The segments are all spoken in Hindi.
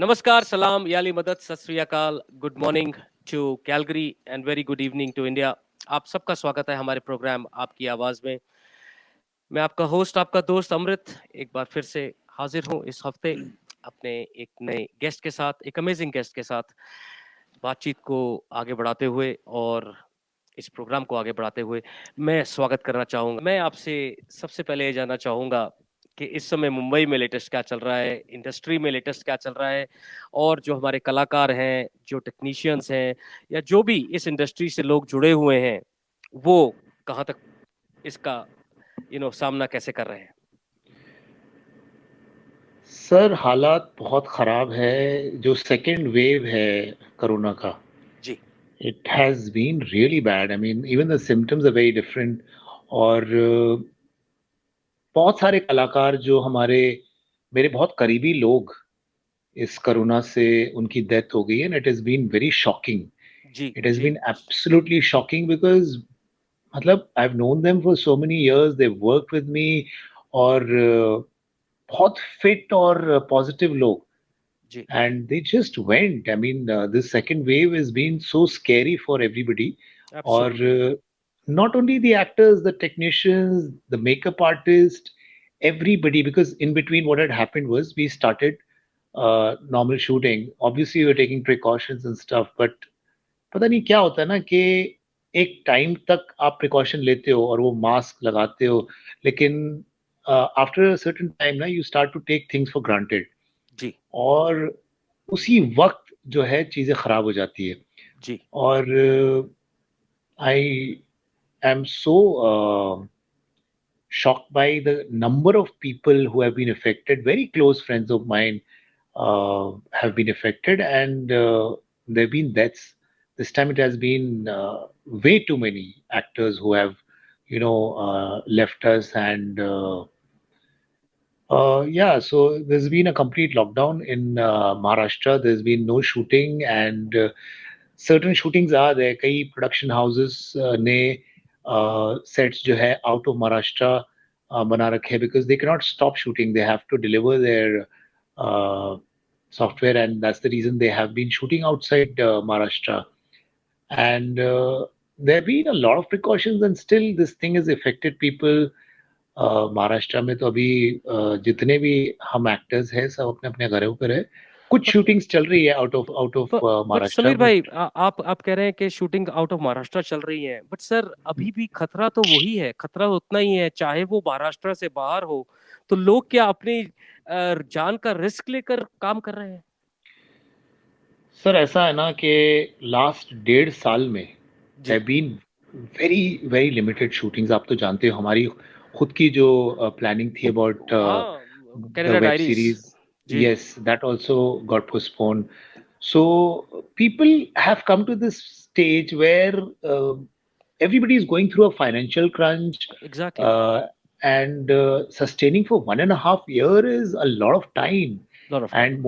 नमस्कार, सलाम, याली मदद, सत श्री अकाल, good morning to Calgary and very good evening to India. आप सबका स्वागत है हमारे प्रोग्राम आपकी आवाज़ में। मैं आपका होस्ट, आपका दोस्त अमृत एक बार फिर से हाजिर हूँ इस हफ्ते अपने एक नए गेस्ट के साथ, एक अमेजिंग गेस्ट के साथ बातचीत को आगे बढ़ाते हुए और इस प्रोग्राम को आगे बढ़ाते हुए मैं स्वागत करना चाहूँगा। मैं आपसे सबसे पहले ये जानना चाहूँगा कि इस समय मुंबई में लेटेस्ट क्या चल रहा है, इंडस्ट्री में लेटेस्ट क्या चल रहा है और जो हमारे कलाकार हैं, जो टेक्नीशियंस हैं या जो भी इस इंडस्ट्री से लोग जुड़े हुए हैं, वो कहाँ तक इसका सामना कैसे कर रहे हैं? सर हालात बहुत ख़राब है, जो सेकंड वेव है कोरोना का, जी, it has been really bad. I mean even the symptoms are very different. और बहुत सारे कलाकार जो मेरे बहुत करीबी लोग इस कोरोना से उनकी डेथ हो गई है, and it has been very shocking. जी, इट हैज़ जी, बीन एब्सोल्युटली शॉकिंग बिकॉज़ मतलब I have known them for so many years, they have worked with me. और बहुत फिट और पॉजिटिव लोग, जी, and they just went. I mean, this second wave has been so scary for everybody. Or absolutely. not only the actors, the technicians, the makeup artist, everybody, because in between what had happened was we started normal shooting. Obviously, we were taking precautions and stuff, but पता नहीं क्या होता है ना कि एक टाइम तक आप प्रिकॉशन लेते हो और वो मास्क लगाते हो, लेकिन आफ्टर अ सर्टेन टाइम ना you start to take things for granted. जी, और उसी वक़्त जो है चीज़ें ख़राब हो जाती है। जी, और I am so shocked by the number of people who have been affected. Very close friends of mine have been affected, and there have been deaths. This time it has been way too many actors who have, left us. And yeah, so there's been a complete lockdown in Maharashtra. There's been no shooting, and certain shootings are there. कई production houses ने sets जो है out of Maharashtra बना रखे हैं, because they cannot stop shooting. They have to deliver their uh, software, and that's the reason they have been shooting outside Maharashtra. And there have been a lot of precautions, and still this thing has affected people. Maharashtra में तो अभी जितने भी हम एक्टर्स हैं सब अपने अपने घरों पर है। कुछ बट शूटिंग्स चल रही है out of but Maharashtra, Sameer but भाई, आप कह रहे हैं कि शूटिंग आउट ऑफ महाराष्ट्र चल रही है, बट सर अभी भी खतरा तो वही है, खतरा उतना ही है चाहे वो महाराष्ट्र से बाहर हो। तो लोग क्या अपनी जान का रिस्क लेकर काम कर रहे हैं? सर ऐसा है ना कि लास्ट 1.5 साल में जी, have been very very limited shootings. आप तो जानते हो हमारी खुद की जो प्लानिंग थी अबाउट हाँ, the Canada web diaries. Series, जी, yes, that also got postponed. So people have come to this stage where uh, everybody is going through a financial crunch, exactly. and sustaining for 1.5 year is a lot of time. Lot of time. And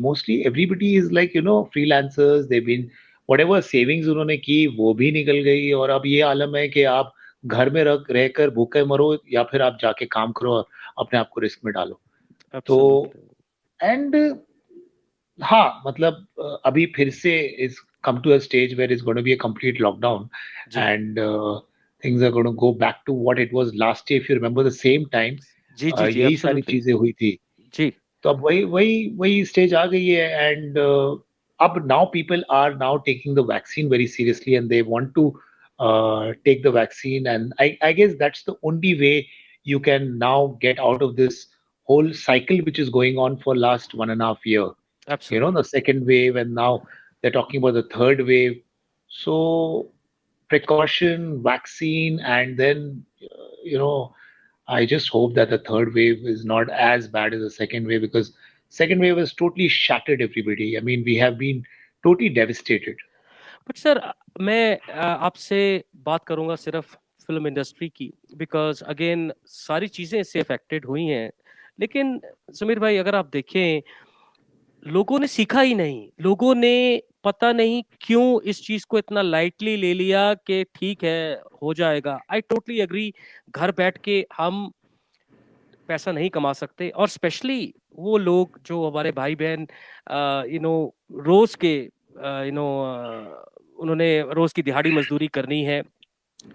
mostly everybody is like, freelancers. They've been, whatever savings उन्होंने की वो भी निकल गई, और अब ये आलम है कि आप घर में रहकर भूखे मरो या फिर आप जाके काम करो और अपने आप को रिस्क में डालो। तो एब्सोल्युटली। एंड हाँ, मतलब अभी फिर से is come to a stage where is gonna be a complete lockdown, जी, and things are gonna go back to what it was last year. If you remember the same time जी, जी, जी, यही सारी एब्सोल्युटली। चीजें हुई थी। जी, तो अब वही वही वही स्टेज आ गई है, एंड अब now people are now taking the vaccine very seriously, and they want to take the vaccine, and I guess that's the only way you can now get out of this whole cycle which is going on for last 1.5 year. The absolutely. second wave, and now they're talking about the third wave. So precaution, vaccine, and then I just hope that the third wave is not as bad as the second wave, because second wave has totally shattered everybody. I mean, we have been totally devastated. But sir मैं आपसे बात करूंगा सिर्फ फिल्म इंडस्ट्री की, बिकॉज अगेन सारी चीजें इससे अफेक्टेड हुई हैं। लेकिन समीर भाई, अगर आप देखें, लोगों ने सीखा ही नहीं, लोगों ने पता नहीं क्यों इस चीज को इतना लाइटली ले लिया कि ठीक है, हो जाएगा। I totally agree. घर बैठ के हम पैसा नहीं कमा सकते, और स्पेशली वो लोग जो हमारे भाई बहन रोज के उन्होंने रोज की दिहाड़ी मजदूरी करनी है,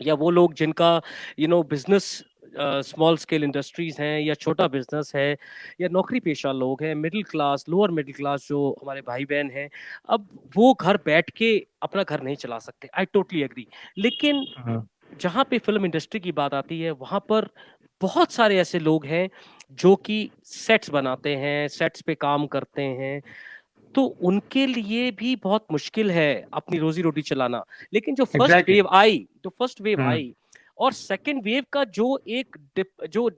या वो लोग जिनका बिजनेस स्मॉल स्केल इंडस्ट्रीज हैं या छोटा बिजनेस है, या नौकरी पेशा लोग हैं, middle class lower middle class जो हमारे भाई बहन हैं, अब वो घर बैठ के अपना घर नहीं चला सकते। I totally agree. लेकिन हाँ, जहां पे फिल्म इंडस्ट्री की बात आती है वहां पर बहुत सारे ऐसे लोग हैं जो कि सेट्स बनाते हैं, सेट्स पे काम करते हैं, तो उनके लिए भी बहुत मुश्किल है अपनी रोजी रोटी चलाना। लेकिन एग्जैक्टली। जो फर्स्ट वेव आई और सेकंड वेव का जो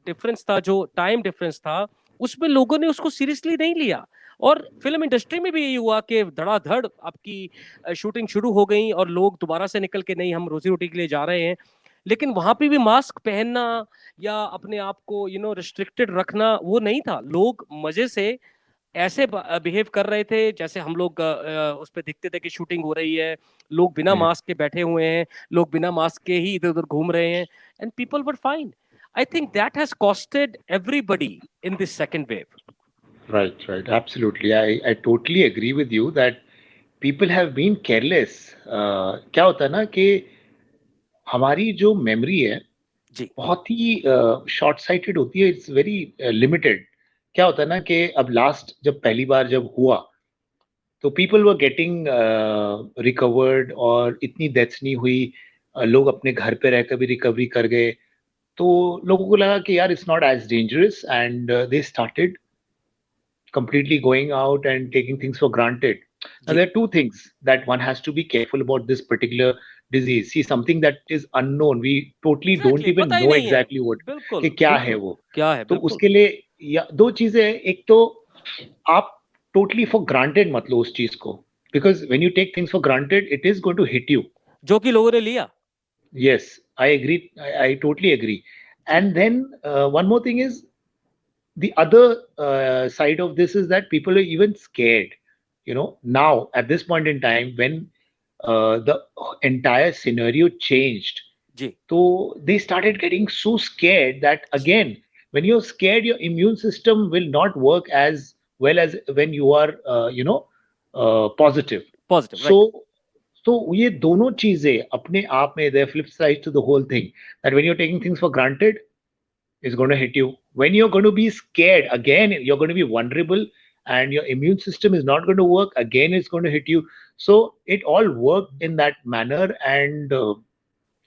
डिफरेंस था, जो टाइम डिफरेंस था, उसमें लोगों ने उसको सीरियसली नहीं लिया। और फिल्म इंडस्ट्री में भी यही हुआ कि धड़ाधड़ आपकी शूटिंग शुरू हो गई और लोग दोबारा से निकल के नहीं हम रोजी रोटी के लिए जा रहे हैं। लेकिन वहां पे भी मास्क पहनना या अपने आप को रिस्ट्रिक्टेड रखना वो नहीं था। लोग मजे से ऐसे बिहेव कर रहे थे जैसे हम लोग उस पे दिखते थे कि शूटिंग हो रही है, लोग बिना मास्क के बैठे हुए हैं, लोग बिना मास्क के ही इधर उधर घूम रहे हैं, and people were fine. I think that has costed everybody in this second wave. Right, right. Absolutely. I totally agree with you that people have been careless. क्या होता है ना कि हमारी जो मेमोरी है जी बहुत ही शॉर्ट साइटेड होती है, इट्स वेरी लिमिटेड। क्या होता है ना कि अब लास्ट जब पहली बार जब हुआ तो पीपल वर गेटिंग रिकवर्ड और इतनी डेथ्स नहीं हुई, लोग अपने घर पे रहकर भी रिकवरी कर गए, तो लोगों को लगा कि यार it's not as dangerous and they started completely going out and taking things for granted. Now, जी there are two things that one has to be careful about this particular disease. See, something that is unknown, we totally don't exactly even पता ही know नहीं है। exactly what कि बिल्कुल क्या है बिल्कुल। वो। क्या है, तो बिल्कुल। उसके लिए या दो चीजें हैं, एक तो आप totally for granted मत लो उस चीज को, because when you take things for granted, it is going to hit you. जो कि लोगों ने लिया। Yes, I agree. I totally agree. जी And then one more thing is the other side of this is that people are even scared, now at this point in time when the entire scenario changed, जी so they started getting so scared that again, when you're scared, your immune system will not work as well as when you are positive. Positive, So right. ये दोनों चीजें अपने आप में, they're flip side to the whole thing, that when you're taking things for granted, is going to hit you. When you're going to be scared, again, you're going to be vulnerable and your immune system is not going to work. Again, it's going to hit you. So it all worked in that manner, and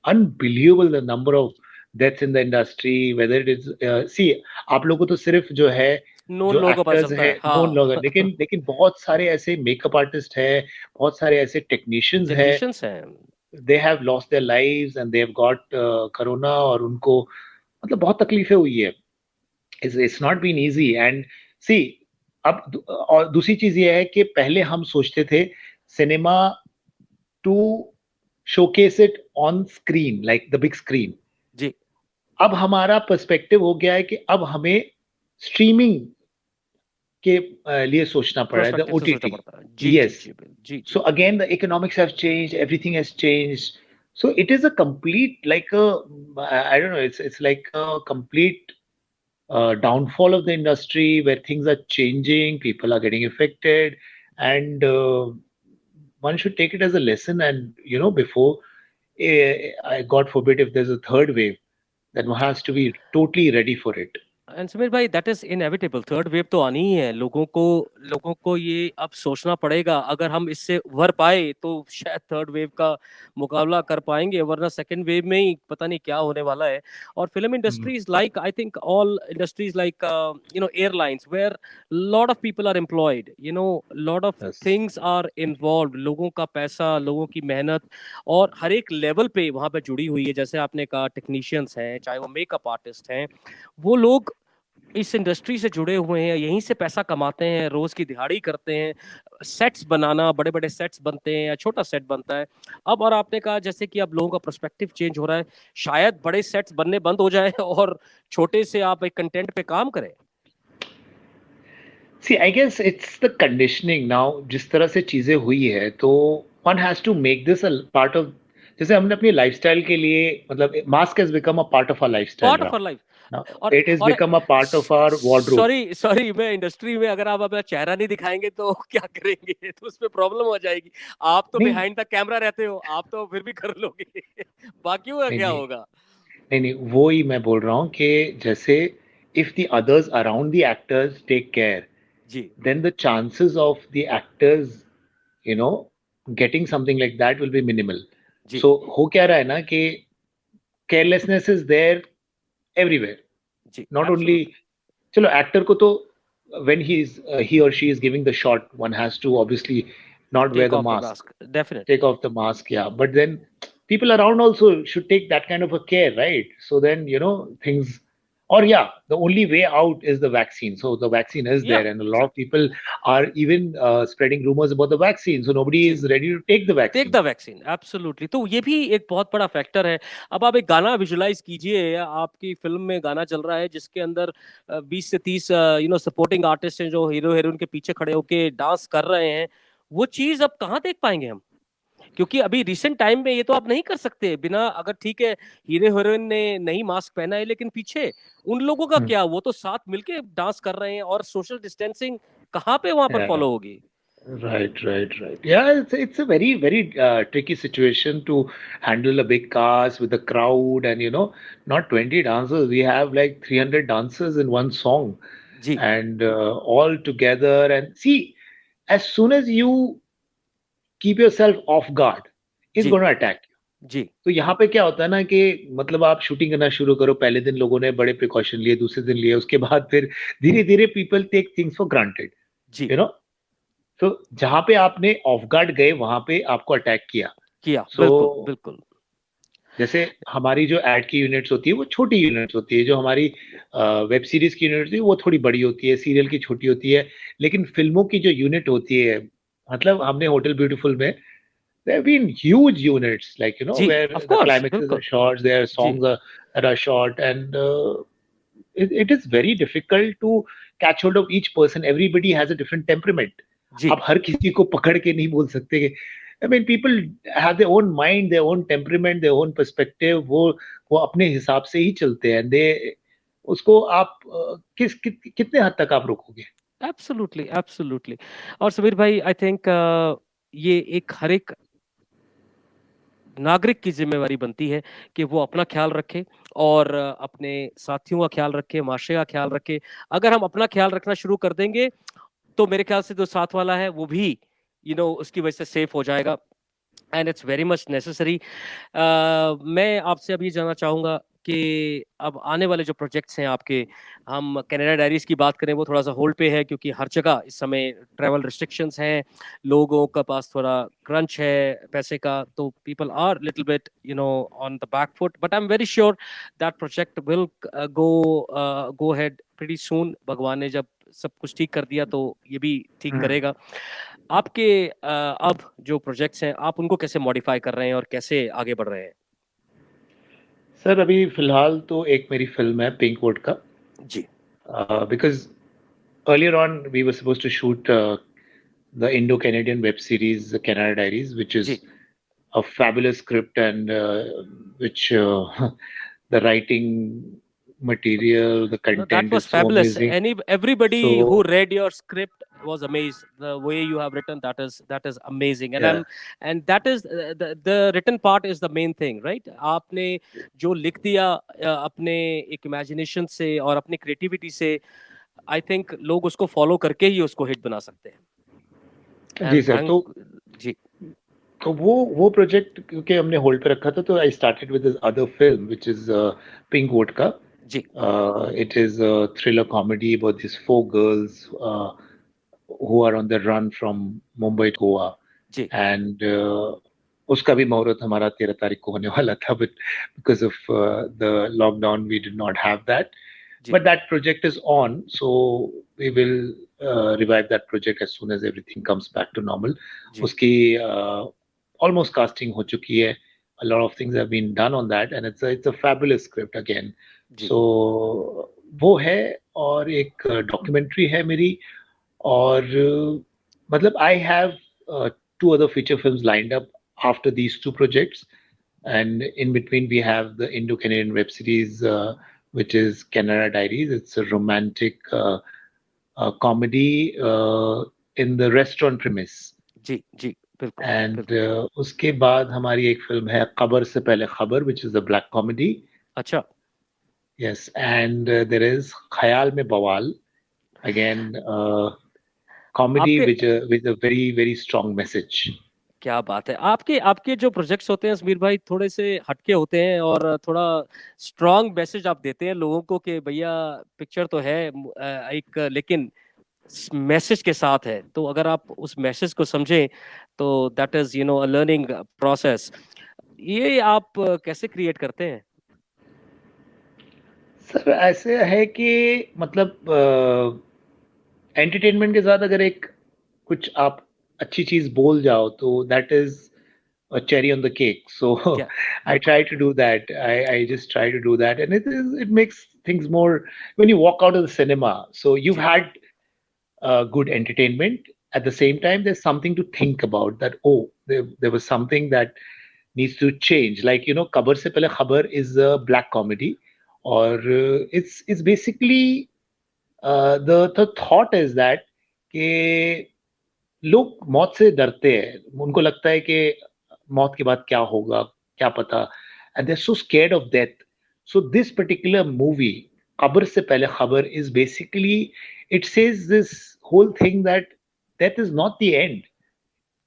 unbelievable the number of deaths in the industry. Whether it is, see, आप लोगों को तो सिर्फ जो है नोन जो लोगों को पता एक्टर्स चलता है है, नोन लोग हैं, हाँ। लेकिन लेकिन बहुत सारे ऐसे मेकअप आर्टिस्ट हैं, बहुत सारे ऐसे टेक्नीशियंस हैं, टेक्नीशियंस हैं। They have lost their lives and they have got corona, और उनको मतलब बहुत तकलीफें हुई है। it's not been easy and see, अब और दूसरी चीज ये है कि पहले हम सोचते थे cinema to showcase it on screen like the big screen. जी अब हमारा पर्सपेक्टिव हो गया है कि अब हमें स्ट्रीमिंग के लिए सोचना पड़ रहा है, द पर्सपेक्टिव से सोचना ओटीटी। पड़ता है। जी जी यस, जी जी so जी। again the economics have changed, everything has changed, so it is a complete like a I don't know, it's like a complete downfall of the industry where things are changing, people are getting affected, and one should take it as a lesson. And before, God forbid, if there's a third wave, then one has to be totally ready for it. And Sameer भाई, that is inevitable. Third wave तो आनी ही है। लोगों को ये अब सोचना पड़ेगा। अगर हम इससे उभर पाए तो शायद थर्ड वेव का मुकाबला कर पाएंगे, वरना सेकंड वेव में ही पता नहीं क्या होने वाला है। और film Mm. Industries like, I think all industries like airlines, where lot of people are employed, lot of Yes. Things are involve, लोगों का पैसा, लोगों की मेहनत और हर एक लेवल पे वहां पे जुड़ी हुई है। जैसे आपने कहा टेक्नीशियंस हैं, चाहे वो मेकअप आर्टिस्ट हैं, वो लोग इस इंडस्ट्री से जुड़े हुए हैं, यहीं से पैसा कमाते हैं, रोज की दिहाड़ी करते हैं। सेट्स बनाना, बड़े बड़े सेट्स बनते हैं या छोटा सेट बनता है। अब और आपने कहा जैसे कि अब लोगों का पर्सपेक्टिव चेंज हो रहा है, शायद बड़े सेट्स बनने बंद हो जाए और छोटे से आप एक कंटेंट पे काम करें। See, I guess it's the conditioning now. जिस तरह से चीजें हुई है, तो one has to make this a part of, जैसे हमने अपनी लाइफस्टाइल के लिए, मतलब mask has become a part of our lifestyle part of now. Our life. Now और it has और become a part of our wardrobe. Sorry sorry, मैं इंडस्ट्री में अगर आप अपना चेहरा नहीं दिखाएंगे तो क्या करेंगे? तो उसमें प्रॉब्लम हो जाएगी। आप तो नहीं बिहाइंड द कैमरा रहते हो, आप तो फिर भी कर लोगे। बाकियों का नहीं क्या नहीं होगा? नहीं नहीं, वो ही मैं बोल रहा हूँ कि जैसे if the others around the actors take care, ji, then the chances of the actors, you know, getting something like that will be minimal. Ji, So हो क्या रहा है ना कि carelessness is there everywhere. जी, Not only, एब्सोल्युटली। चलो एक्टर को तो when he or she is giving the shot, one has to obviously not wear take the off the mask, mask, definitely. take off the mask, yeah. But then people around also should take that kind of a care, right? So then, things, or yeah, the only way out is the vaccine. So the vaccine is या there, and a lot of people are even spreading rumors about the vaccine. So nobody जी, is ready to take the take vaccine. The vaccine, absolutely. तो ये भी एक बहुत बड़ा फैक्टर है। अब आप एक गाना विजुलाइज कीजिए, आपकी फिल्म में गाना चल रहा है जिसके अंदर 20 से 30 सपोर्टिंग आर्टिस्ट हैं जो हीरो हीरोइन के पीछे खड़े होके डांस कर रहे हैं। वो चीज अब कहाँ देख पाएंगे हम? क्योंकि अभी रिसेंट टाइम में ये तो आप नहीं कर सकते बिना, अगर ठीक है हीरो हीरोइन ने नहीं मास्क पहना है, लेकिन पीछे उन लोगों का Hmm. क्या? वो तो साथ मिलके डांस कर रहे हैं, और सोशल डिस्टेंसिंग कहाँ पे वहां पर Yeah. फॉलो होगी? Right. Yeah, it's a very tricky situation to handle a big cast with a crowd, and not 20 dancers. We have like 300 dancers in one song, जी, and all together. And see, as soon as you keep yourself off guard, it's जी, going to attack you. जी, तो यहाँ पे क्या होता है ना कि मतलब आप शूटिंग करना शुरू करो, पहले दिन लोगों ने बड़े प्रिकॉशन लिए, दूसरे दिन लिए, उसके बाद फिर धीरे धीरे people take things for granted, जी, यू नो तो जहां पे आपने ऑफ गार्ड गए वहां पे आपको अटैक किया। किया, सो बिल्कुल बिल्कुल। जैसे हमारी जो एड की यूनिट्स होती है वो छोटी यूनिट्स होती है, जो हमारी वेब सीरीज की यूनिट होती है वो थोड़ी बड़ी होती है, सीरियल की छोटी होती है, लेकिन फिल्मों की जो यूनिट होती है, मतलब हमने होटल ब्यूटीफुल में there have been huge units, like जी, where of the course, climaxes बिल्कुल। are short, their जी, songs are short, and it is very difficult to catch hold of each person. Everybody has a different temperament. जी, आप हर किसी को पकड़ के नहीं बोल सकते कि, I mean, people have their own mind, their own temperament, their own perspective. वो अपने हिसाब से ही चलते हैं। उसको आप कितने हद तक आप रोकोगे? Absolutely, absolutely. और समीर भाई, आई थिंक ये एक हर एक नागरिक की जिम्मेवारी बनती है कि वो अपना ख्याल रखे और अपने साथियों का ख्याल रखे, माशरे का ख्याल रखे। अगर हम अपना ख्याल रखना शुरू कर देंगे तो मेरे ख्याल से जो साथ वाला है वो भी उसकी वजह से सेफ हो जाएगा। And it's very much necessary. मैं आपसे अभी जानना चाहूंगा कि अब आने वाले जो प्रोजेक्ट्स हैं आपके, हम कनाडा डायरीज की बात करें वो थोड़ा सा होल्ड पे है क्योंकि हर जगह इस समय ट्रैवल रिस्ट्रिक्शंस हैं, लोगों का पास थोड़ा क्रंच है पैसे का, तो people are little bit on the back foot, but I am very sure that project will go go head pretty soon. भगवान ने जब सब कुछ ठीक कर दिया तो ये भी ठीक करेगा। आपके अब जो प्रोजेक्ट्स हैं आप उनको कैसे मॉडिफाई कर रहे हैं और कैसे आगे बढ़ रहे हैं? सर अभी फिलहाल तो एक मेरी फिल्म है पिंक वुड का, जी, because earlier on we were supposed to shoot the Indo-Canadian web series The Canada Diaries, which ji, is a fabulous script, and which the writing material, the no, that content was is so fabulous. amazing. Everybody who So read your script was amazed. The way you have written, that is amazing. And yeah, that is the written part is the main thing, right? आपने जो लिख दिया अपने एक इमेजिनेशन से और अपनी क्रिएटिविटी से, आई थिंक लोग उसको फॉलो करके ही उसको हिट बना सकते हैं। जी एंड सर। थैंक जी, तो वो प्रोजेक्ट क्योंकि हमने होल्ड पे रखा था, तो I started with this other film which is pink would का। जी, It is a thriller comedy about these four girls who are on the run from Mumbai to Goa. Ji, And उसका भी मुहूर्त हमारा 13 तारीख को होने वाला था, but because of the lockdown we did not have that. Ji, But that project is on, so we will revive that project as soon as everything comes back to normal. जी, उसकी almost casting हो चुकी है. A lot of things have been done on that, and it's a fabulous script again. Ji, So वो है, और एक डॉक्यूमेंट्री है मेरी, और मतलब I have two other feature films lined up after these two projects, and in between we have the Indo-Canadian web series which is Canada Diaries. It's a romantic comedy in the restaurant premise. जी जी बिल्कुल And बिल्कुल। उसके बाद हमारी एक फिल्म है खबर से पहले खबर, which is a black comedy. अच्छा, Yes, and there is ख्याल में बवाल, again comedy आपके with a very very strong message. क्या बात है। आपके आपके जो प्रोजेक्ट्स होते हैं समीर भाई थोड़े से हटके होते हैं और थोड़ा स्ट्रॉन्ग मैसेज आप देते हैं लोगों को कि भैया पिक्चर तो है एक, लेकिन मैसेज के साथ है। तो अगर आप उस मैसेज को समझें तो that is a learning process. ये आप कैसे क्रिएट करते हैं? सर ऐसे है कि मतलब एंटरटेनमेंट के साथ अगर एक कुछ आप अच्छी चीज बोल जाओ तो that is a cherry on the cake. So क्या I try to do that. I just try to do that, and it makes things more when you walk out of the cinema. So you've जी had good entertainment. At the same time, there's something to think about. That there was something that needs to change. Like Kabar se pehle khabar is a black comedy, or it's basically the thought is that कि लोग मौत से डरते हैं, उनको लगता है कि मौत के बाद क्या होगा, क्या पता, and they are so scared of death. So this particular movie कब्र से पहले खबर is basically, it says this whole thing that death is not the end.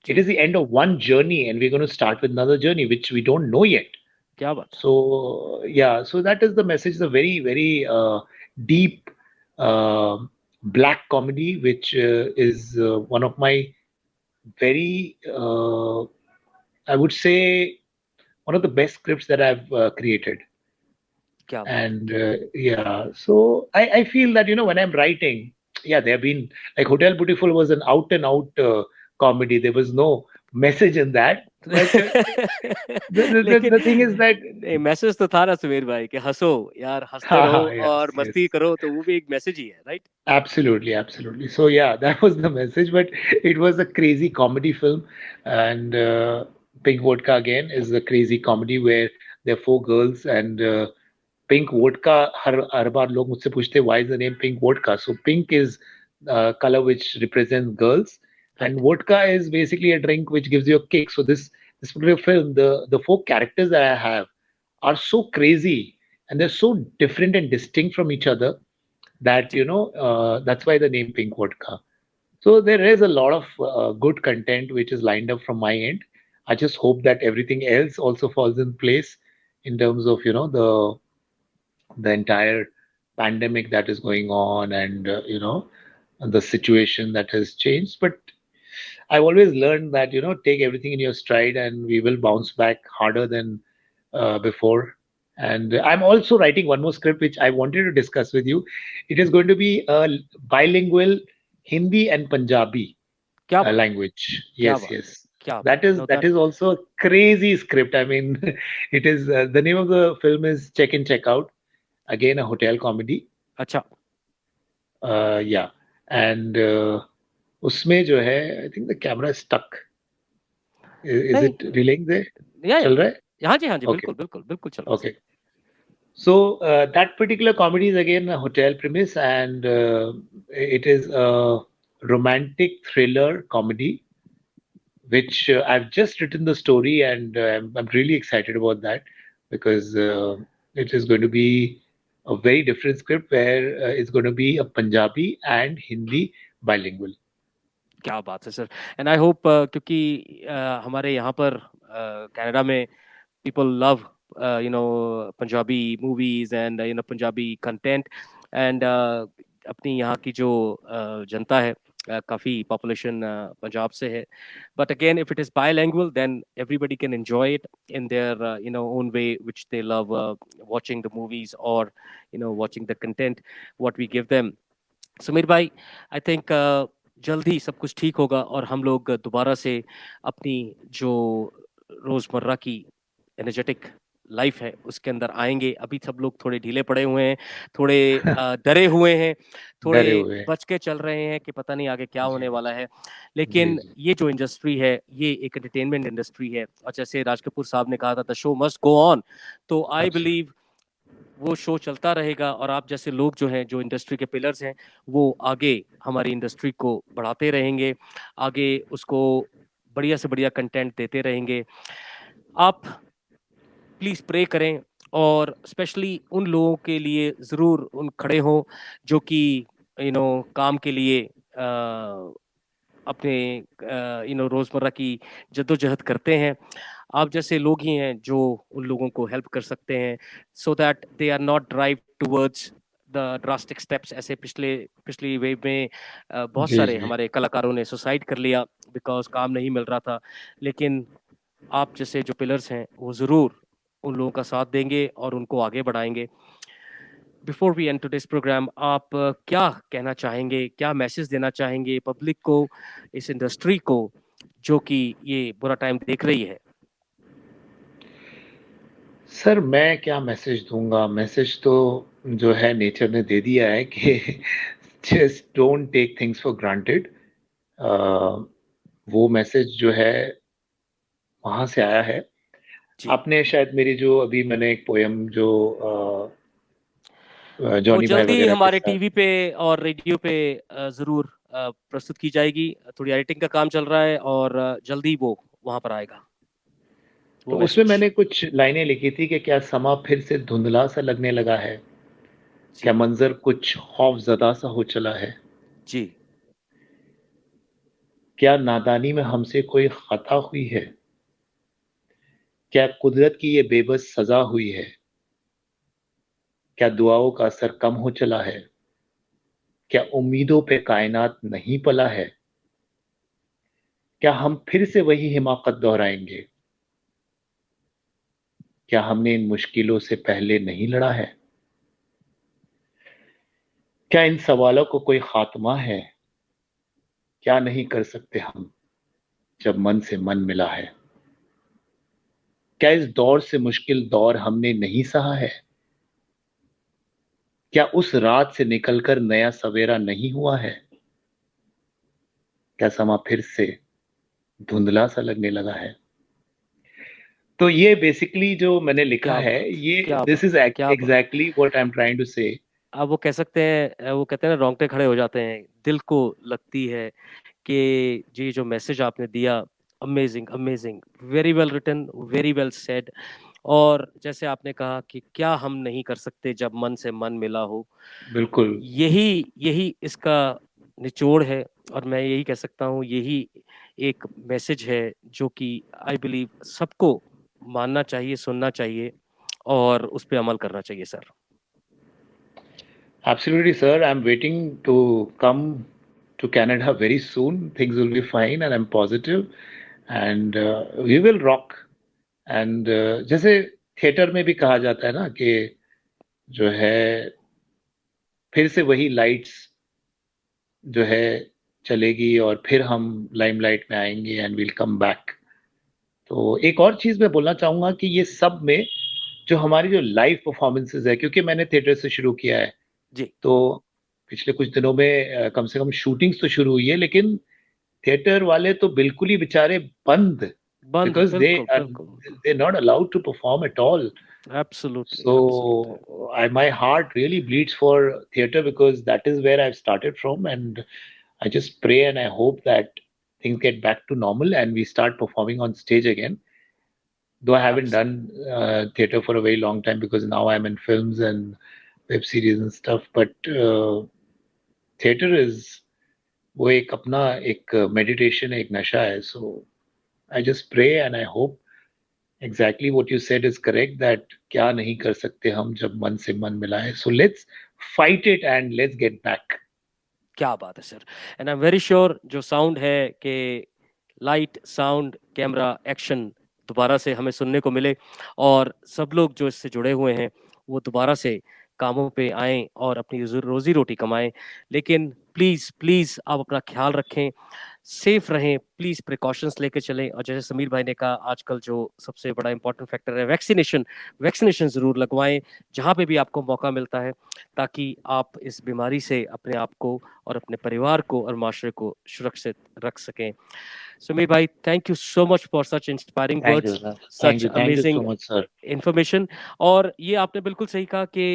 It जी is the end of one journey, and we're going to start with another journey which we don't know yet. क्या बात है। So yeah, so that is the message, the very very deep uh, black comedy, which is one of my very, I would say, one of the best scripts that I've created. क्या बात है। And yeah, so I feel that, when I'm writing, yeah, there have been, like Hotel Beautiful was an out and out comedy. There was no message in that. But लेकिन the thing is that, नहीं, मैसेज तो था ना सुमीर भाई कि हंसो यार, हंसते रहो yes, और yes. मस्ती करो, तो वो भी एक मैसेज ही है, right? Absolutely, absolutely. So yeah, that was the message, but it was a crazy comedy film, and Pink Vodka again is a crazy comedy where there are four girls, and Pink Vodka. हर बार लोग मुझसे पूछते हैं, why is the name Pink Vodka? So pink is color which represents girls, and right vodka is basically a drink which gives you a kick. So this particular film, the four characters that I have are so crazy, and they're so different and distinct from each other that जी that's why the name Pink Vodka. So there is a lot of good content which is lined up from my end. I just hope that everything else also falls in place in terms of the entire pandemic that is going on, and the situation that has changed. But I've always learned that take everything in your stride, and we will bounce back harder than before. And I'm also writing one more script which I wanted to discuss with you. It is going to be a bilingual Hindi and Punjabi क्या बात है। language. क्या Yes, बात है। yes. क्या बात That है। is no that that. is also a crazy script. I mean, it is the name of the film is Check In Check Out. Again, a hotel comedy. अच्छा। Yeah, and उसमें जो है, I think the camera is stuck. Is नहीं, it relaying there? या चल रहा है? हाँ जी Okay, बिल्कुल बिल्कुल बिल्कुल चल रहा है sir. okay. So that particular comedy is again a hotel premise, and it is a romantic thriller comedy, which I've just written the story, and I'm really excited about that because it is going to be a very different script where it's going to be a Punjabi and Hindi bilingual. क्या बात है सर। एंड आई होप, क्योंकि हमारे यहाँ पर कनाडा में people love Punjabi movies and Punjabi content, and अपनी यहाँ की जो जनता है, काफी population पंजाब से है, but again if it is bilingual then everybody can enjoy it in their own way which they love, watching the movies or watching the content what we give them. Sumeer भाई, आई थिंक जल्द ही सब कुछ ठीक होगा और हम लोग दोबारा से अपनी जो रोजमर्रा की एनर्जेटिक लाइफ है उसके अंदर आएंगे। अभी सब लोग थोड़े ढीले पड़े हुए हैं, थोड़े डरे हुए हैं, थोड़े डरे हुए हैं। बच के चल रहे हैं कि पता नहीं आगे क्या जी होने वाला है। जी लेकिन जी ये जो इंडस्ट्री है ये एक एंटरटेनमेंट इंडस्ट्री है, और जैसे राज कपूर साहब ने कहा था the show must go on, तो आई एब्सोल्युटली बिलीव वो शो चलता रहेगा और आप जैसे लोग जो हैं, जो इंडस्ट्री के पिलर्स हैं, वो आगे हमारी इंडस्ट्री को बढ़ाते रहेंगे, आगे उसको बढ़िया से बढ़िया कंटेंट देते रहेंगे। आप प्लीज प्रे करें और स्पेशली उन लोगों के लिए जरूर उन खड़े हों जो कि काम के लिए अपने रोजमर्रा की जद्दोजहद करते हैं। आप जैसे लोग ही हैं जो उन लोगों को हेल्प कर सकते हैं, so that they are not drive towards the drastic steps. ऐसे पिछली वेव में बहुत जी सारे जी। हमारे कलाकारों ने सुसाइड कर लिया बिकॉज काम नहीं मिल रहा था। लेकिन आप जैसे जो पिलर्स हैं वो जरूर उन लोगों का साथ देंगे और उनको आगे बढ़ाएंगे। Before we end today's program, आप क्या कहना चाहेंगे, क्या मैसेज देना चाहेंगे पब्लिक को, इस इंडस्ट्री को जो कि ये बुरा टाइम देख रही है? सर मैं क्या मैसेज दूंगा? मैसेज तो जो है नेचर ने दे दिया है कि just don't take things for granted. वो मैसेज जो है वहां से आया है। जी, आपने शायद मेरी जो अभी मैंने एक पोयम जो वो जॉनी भाई जल्दी वगैरह के हमारे साथ। टीवी पे और रेडियो पे जरूर प्रस्तुत की जाएगी। थोड़ी एडिटिंग का काम चल रहा है और जल्दी वो वहां पर आएगा वो तो उसमें मैसेज। मैंने कुछ लाइनें लिखी थी कि क्या समा फिर से धुंधला सा लगने लगा है, क्या जी मंजर कुछ खौफजदा सा हो चला है, जी क्या नादानी में हमसे कोई खता हुई है, क्या कुदरत की ये बेबस सजा हुई है, क्या दुआओं का असर कम हो चला है, क्या उम्मीदों पे कायनात नहीं पला है, क्या हम फिर से वही हिमाकत दोहराएंगे, क्या हमने इन मुश्किलों से पहले नहीं लड़ा है, क्या इन सवालों को कोई खात्मा है, क्या नहीं कर सकते हम जब मन से मन मिला है, क्या इस दौर से मुश्किल दौर हमने नहीं सहा है, क्या उस रात से निकलकर नया सवेरा नहीं हुआ है, क्या समा फिर से धुंधला सा लगने लगा है। तो ये बेसिकली जो मैंने लिखा क्या है, बात, ये क्या दिस बात, इज क्या बात। Exactly what I am trying to say. अब वो कह सकते हैं, वो कहते हैं ना, रोंगटे खड़े हो जाते हैं, दिल को लगती है कि ये जो मैसेज आपने दिया, amazing amazing, very well written, very well said. और जैसे आपने कहा कि क्या हम नहीं कर सकते जब मन से मन मिला हो, बिल्कुल। यही यही इसका निचोड़ है। और मैं यही कह सकता हूँ, यही एक मैसेज है जो कि आई बिलीव सबको मानना चाहिए, सुनना चाहिए और उस पर अमल करना चाहिए sir. Absolutely, sir. I'm waiting to come to Canada very soon. Things will be fine, and I'm positive. And we will rock. And जैसे थिएटर में भी कहा जाता है ना कि जो है फिर से वही लाइट्स जो है चलेगी और फिर हम लाइमलाइट में आएंगे एंड विल कम बैक। तो एक और चीज मैं बोलना चाहूंगा कि ये सब में जो हमारी जो लाइव परफॉर्मेंसेज है, क्योंकि मैंने थिएटर से शुरू किया है, जी, तो पिछले कुछ दिनों में कम से कम शूटिंग्स तो शुरू हुई है, लेकिन थिएटर वाले तो बिल्कुल ही बेचारे बंद, बंद, बिकॉज बिल्कुल बिल्कुल। They not allowed to perform at all. Absolutely absolutely. So my heart really bleeds for theater because that is where I've started from, and I just pray and I hope that things get back to normal and we start performing on stage again. Though I haven't done theater for a very long time because now I'm in films and web series and stuff, but theater is वो एक अपना एक meditation है, एक नशा है. So I just pray and I hope exactly what you said is correct, that क्या नहीं कर सकते हम जब मन से मन मिलाए. So let's fight it and let's get back. क्या बात है sir. And I am very sure जो साउंड है कि लाइट, साउंड, कैमरा, एक्शन दोबारा से हमें सुनने को मिले और सब लोग जो इससे जुड़े हुए हैं वो दोबारा से कामों पे आएं और अपनी रोजी रोटी कमाएं। लेकिन प्लीज प्लीज आप अपना ख्याल रखें, सेफ रहें, प्लीज प्रिकॉशंस लेके चलें। और जैसे समीर भाई ने कहा, आजकल जो सबसे बड़ा इंपॉर्टेंट फैक्टर है वैक्सीनेशन, वैक्सीनेशन जरूर लगवाएं जहां पे भी आपको मौका मिलता है, ताकि आप इस बीमारी से अपने आप को और अपने परिवार को और माशरे को सुरक्षित रख सकें। Sumeer bhai, thank you so much for such inspiring Thank you, words, sir. such Thank you so amazing much, sir. information. और ये आपने बिल्कुल सही कहा कि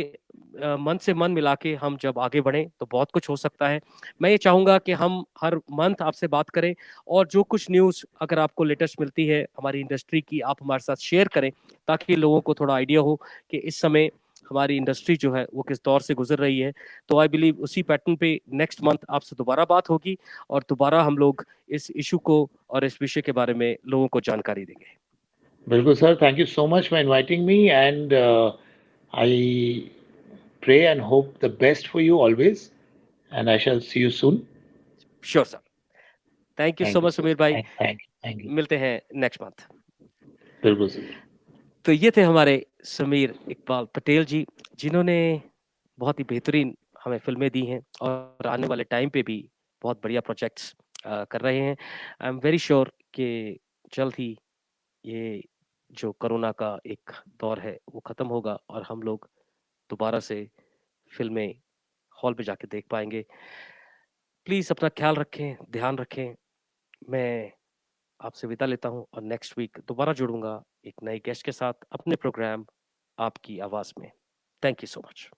मन से मन मिला के हम जब आगे बढ़ें तो बहुत कुछ हो सकता है। मैं ये चाहूंगा कि हम हर मंथ आपसे बात करें और जो कुछ न्यूज़ अगर आपको लेटेस्ट मिलती है हमारी इंडस्ट्री की, आप हमारे साथ शेयर करें ताकि लोगों को थोड़ा आइडिया हो कि इस समय हमारी इंडस्ट्री जो है वो किस दौर से गुजर रही है। तो आई बिलीव उसी पैटर्न पे नेक्स्ट मंथ आपसे दोबारा बात होगी और दोबारा हम लोग इस इशू को और इस विषय के बारे में लोगों को जानकारी देंगे। बिल्कुल sir, thank you so much for inviting me, and I pray and hope the best for you always, and I shall see you soon. Sure sir. Thank you so Thank you, much sir. Sumeer भाई। Thank you. मिलते हैं नेक्स्ट मंथ। बिल्कुल सर। तो ये थे हमारे समीर इकबाल पटेल जी, जिन्होंने बहुत ही बेहतरीन हमें फिल्में दी हैं और आने वाले टाइम पे भी बहुत बढ़िया प्रोजेक्ट्स कर रहे हैं। आई एम वेरी श्योर कि जल्द ही ये जो कोरोना का एक दौर है वो खत्म होगा और हम लोग दोबारा से फिल्में हॉल पे जाके देख पाएंगे। प्लीज अपना ख्याल रखें, ध्यान रखें। मैं आपसे विदा लेता हूं और नेक्स्ट वीक दोबारा जुड़ूंगा एक नए गेस्ट के साथ अपने प्रोग्राम आपकी आवाज में। Thank you so much.